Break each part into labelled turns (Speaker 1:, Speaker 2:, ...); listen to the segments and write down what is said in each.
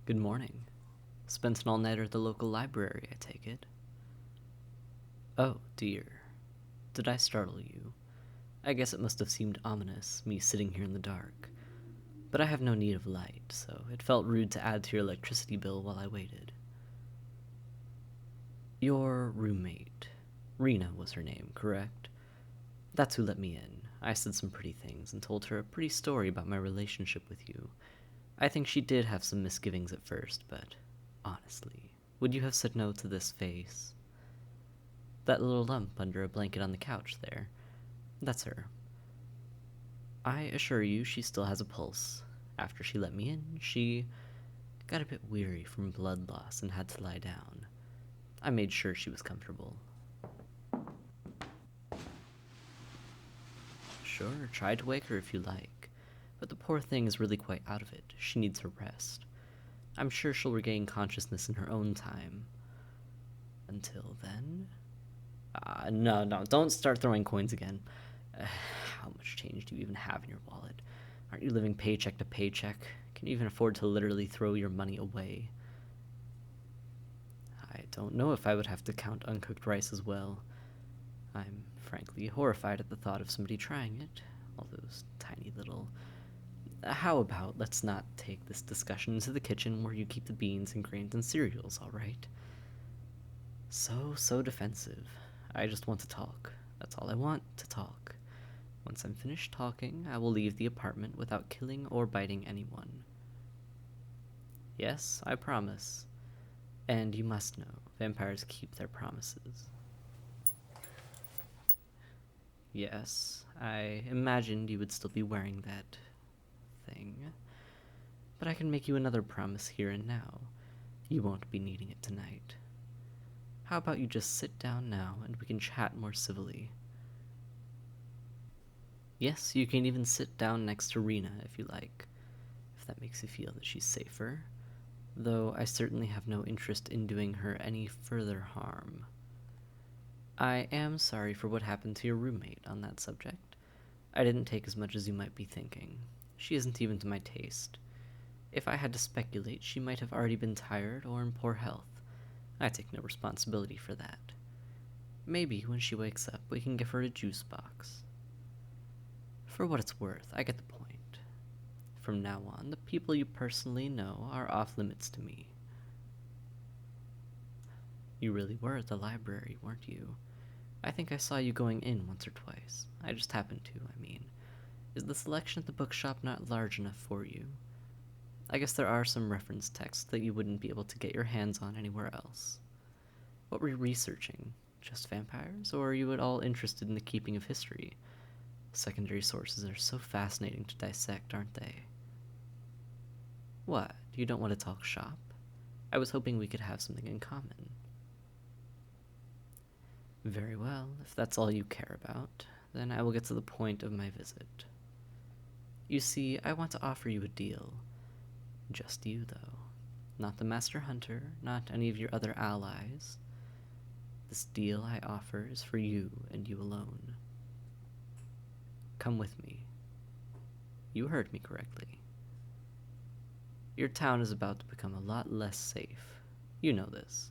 Speaker 1: Good morning. Spent an all-nighter at the local library, I take it. Oh, dear. Did I startle you? I guess it must have seemed ominous, me sitting here in the dark. But I have no need of light, so it felt rude to add to your electricity bill while I waited. Your roommate. Rena was her name, correct? That's who let me in. I said some pretty things and told her a pretty story about my relationship with you. I think she did have some misgivings at first, but honestly, would you have said no to this face? That little lump under a blanket on the couch there. That's her. I assure you she still has a pulse. After she let me in, she got a bit weary from blood loss and had to lie down. I made sure she was comfortable. Sure, try to wake her if you like, but the poor thing is really quite out of it. She needs her rest. I'm sure she'll regain consciousness in her own time. Until then? No, don't start throwing coins again. How much change do you even have in your wallet? Aren't you living paycheck to paycheck? Can you even afford to literally throw your money away? I don't know if I would have to count uncooked rice as well. I'm frankly horrified at the thought of somebody trying it. All those tiny little... How about let's not take this discussion into the kitchen where you keep the beans and grains and cereals, all right? So defensive. I just want to talk. That's all I want, to talk. Once I'm finished talking, I will leave the apartment without killing or biting anyone. Yes, I promise. And you must know, vampires keep their promises. Yes, I imagined you would still be wearing that thing. But I can make you another promise here and now. You won't be needing it tonight. How about you just sit down now and we can chat more civilly? Yes, you can even sit down next to Rena if you like, if that makes you feel that she's safer. Though I certainly have no interest in doing her any further harm. I am sorry for what happened to your roommate on that subject. I didn't take as much as you might be thinking. She isn't even to my taste. If I had to speculate, she might have already been tired or in poor health. I take no responsibility for that. Maybe when she wakes up, we can give her a juice box. For what it's worth, I get the point. From now on, the people you personally know are off limits to me. You really were at the library, weren't you? I think I saw you going in once or twice. I just happened to, I mean. Is the selection at the bookshop not large enough for you? I guess there are some reference texts that you wouldn't be able to get your hands on anywhere else. What were you researching? Just vampires? Or are you at all interested in the keeping of history? Secondary sources are so fascinating to dissect, aren't they? What? You don't want to talk shop? I was hoping we could have something in common. Very well, if that's all you care about, then I will get to the point of my visit. You see, I want to offer you a deal. Just you, though. Not the Master Hunter, not any of your other allies. This deal I offer is for you and you alone. Come with me. You heard me correctly. Your town is about to become a lot less safe. You know this.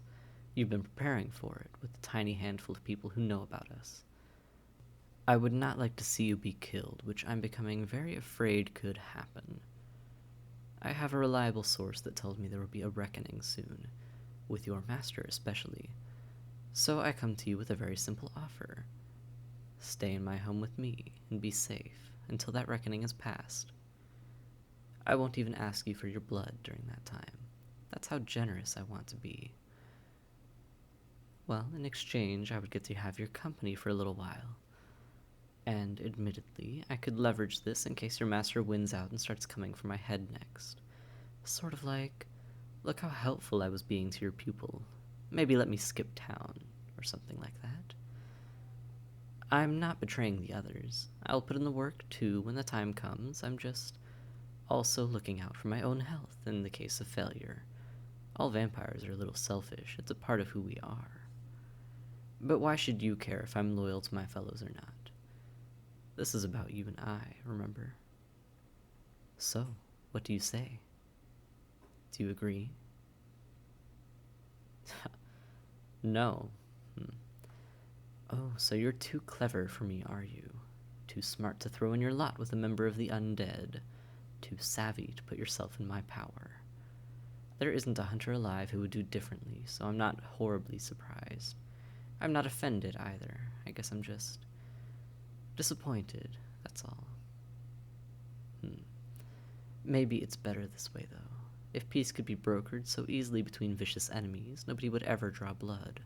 Speaker 1: You've been preparing for it with the tiny handful of people who know about us. I would not like to see you be killed, which I'm becoming very afraid could happen. I have a reliable source that tells me there will be a reckoning soon, with your master especially. So I come to you with a very simple offer. Stay in my home with me and be safe until that reckoning is past. I won't even ask you for your blood during that time. That's how generous I want to be. Well, in exchange, I would get to have your company for a little while. And admittedly, I could leverage this in case your master wins out and starts coming for my head next. Sort of like, look how helpful I was being to your pupil. Maybe let me skip town, or something like that. I'm not betraying the others. I'll put in the work too when the time comes. I'm just also looking out for my own health in the case of failure. All vampires are a little selfish. It's a part of who we are. But why should you care if I'm loyal to my fellows or not? This is about you and I, remember? So, what do you say? Do you agree? No. Oh, so you're too clever for me, are you? Too smart to throw in your lot with a member of the undead. Too savvy to put yourself in my power. There isn't a hunter alive who would do differently, so I'm not horribly surprised. I'm not offended either. I guess I'm just disappointed, that's all. Maybe it's better this way, though. If peace could be brokered so easily between vicious enemies, nobody would ever draw blood.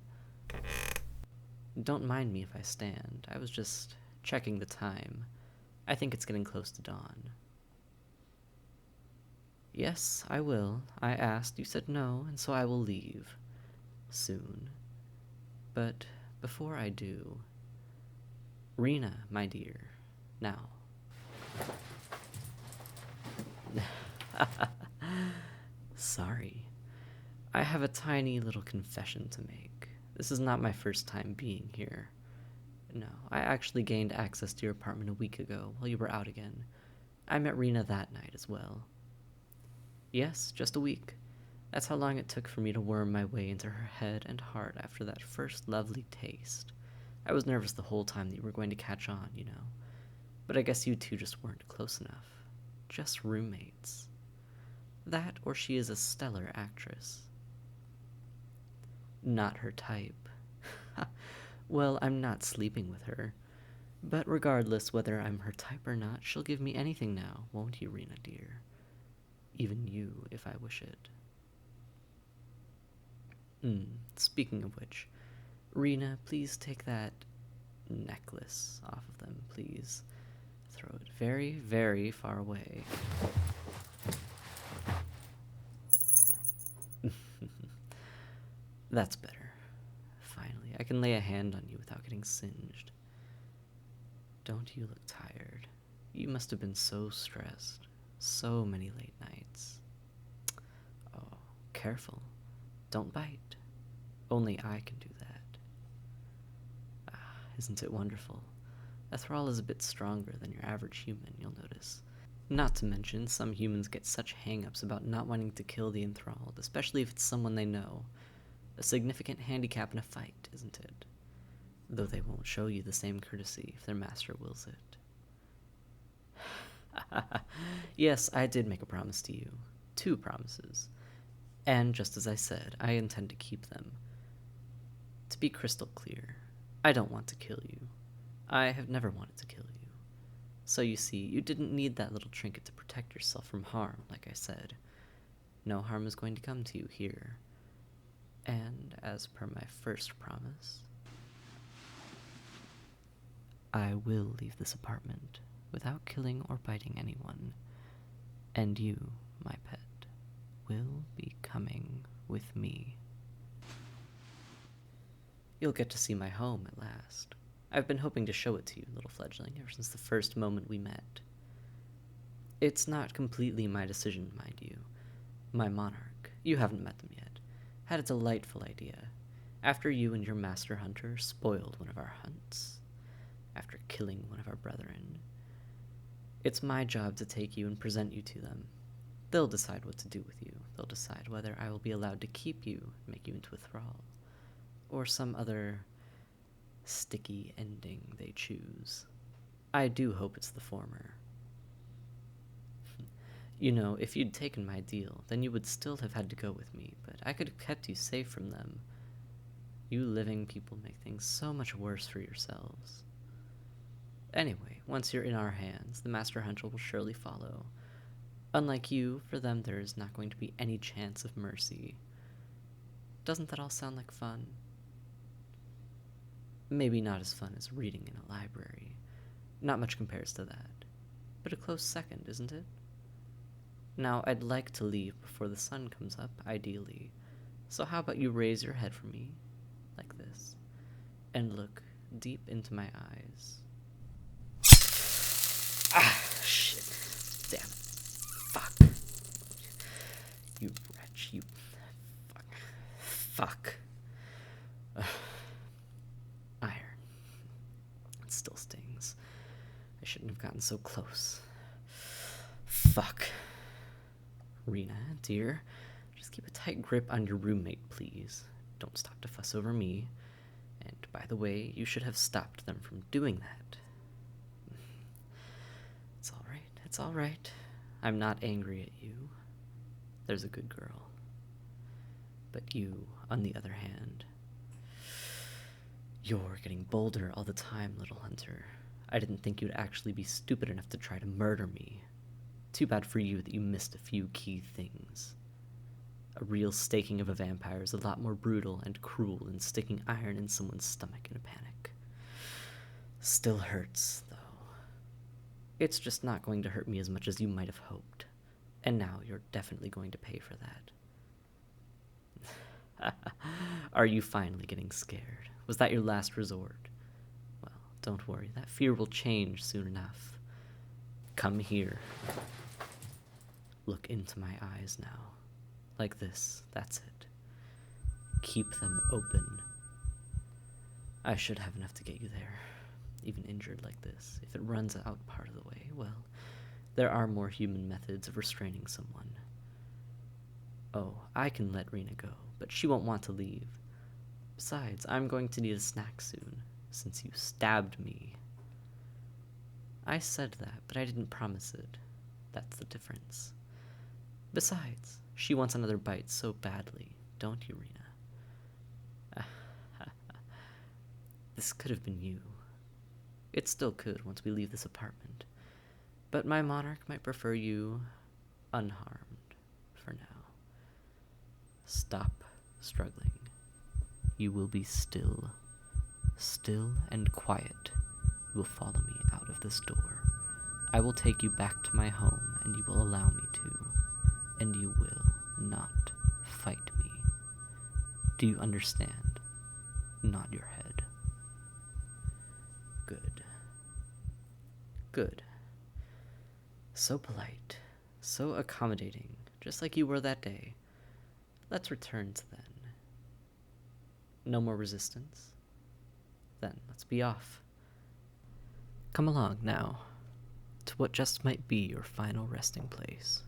Speaker 1: Don't mind me if I stand. I was just checking the time. I think it's getting close to dawn. Yes, I will. I asked, you said no, and so I will leave. Soon. But before I do... Rena, my dear. Now. Sorry. I have a tiny little confession to make. This is not my first time being here. No, I actually gained access to your apartment a week ago while you were out again. I met Rena that night as well. Yes, just a week. That's how long it took for me to worm my way into her head and heart after that first lovely taste. I was nervous the whole time that you were going to catch on, you know. But I guess you two just weren't close enough. Just roommates. That, or she is a stellar actress. Not her type. Well, I'm not sleeping with her. But regardless whether I'm her type or not, she'll give me anything now, won't you, Rena, dear? Even you, if I wish it. Speaking of which, Rena, please take that necklace off of them, please. Throw it very, very far away. That's better. Finally, I can lay a hand on you without getting singed. Don't you look tired? You must have been so stressed. So many late nights. Oh, careful. Don't bite. Only I can do that. Isn't it wonderful? A thrall is a bit stronger than your average human, you'll notice. Not to mention, some humans get such hang-ups about not wanting to kill the enthralled, especially if it's someone they know. A significant handicap in a fight, isn't it? Though they won't show you the same courtesy if their master wills it. Yes, I did make a promise to you. 2 promises. And just as I said, I intend to keep them. To be crystal clear, I don't want to kill you. I have never wanted to kill you. So you see, you didn't need that little trinket to protect yourself from harm, like I said. No harm is going to come to you here. And as per my first promise, I will leave this apartment without killing or biting anyone. And you, my pet, will be coming with me. You'll get to see my home at last. I've been hoping to show it to you, little fledgling, ever since the first moment we met. It's not completely my decision, mind you. My monarch, you haven't met them yet, had a delightful idea. After you and your master hunter spoiled one of our hunts, after killing one of our brethren, it's my job to take you and present you to them. They'll decide what to do with you. They'll decide whether I will be allowed to keep you and make you into a thrall, or some other sticky ending they choose. I do hope it's the former. You know, if you'd taken my deal, then you would still have had to go with me, but I could have kept you safe from them. You living people make things so much worse for yourselves. Anyway, once you're in our hands, the Master Hunter will surely follow. Unlike you, for them there is not going to be any chance of mercy. Doesn't that all sound like fun? Maybe not as fun as reading in a library. Not much compares to that. But a close second, isn't it? Now, I'd like to leave before the sun comes up, ideally. So how about you raise your head for me, like this, and look deep into my eyes. Ah, shit. Damn it. Fuck. You wretch, you... Fuck. Iron. It still stings. I shouldn't have gotten so close. Fuck. Rena, dear, Just keep a tight grip on your roommate, please. Don't stop to fuss over me. And by the way, you should have stopped them from doing that. It's alright, it's alright. I'm not angry at you. There's a good girl. But you, on the other hand, you're getting bolder all the time, little hunter. I didn't think you'd actually be stupid enough to try to murder me. Too bad for you that you missed a few key things. A real staking of a vampire is a lot more brutal and cruel than sticking iron in someone's stomach in a panic. Still hurts, though. It's just not going to hurt me as much as you might have hoped. And now you're definitely going to pay for that. Are you finally getting scared? Was that your last resort? Well, don't worry, that fear will change soon enough. Come here. Look into my eyes now. Like this, that's it. Keep them open. I should have enough to get you there, even injured like this. If it runs out part of the way, well, there are more human methods of restraining someone. Oh, I can let Rena go, but she won't want to leave. Besides, I'm going to need a snack soon, since you stabbed me. I said that, but I didn't promise it. That's the difference. Besides, she wants another bite so badly, don't you, Rena? This could have been you. It still could once we leave this apartment. But my monarch might prefer you unharmed for now. Stop struggling. You will be still. Still and quiet. You will follow me out of this door. I will take you back to my home, and you will allow me to. And you will not fight me. Do you understand? Nod your head. Good. Good. So polite, so accommodating, just like you were that day. Let's return to then. No more resistance? Then let's be off. Come along now, to what just might be your final resting place.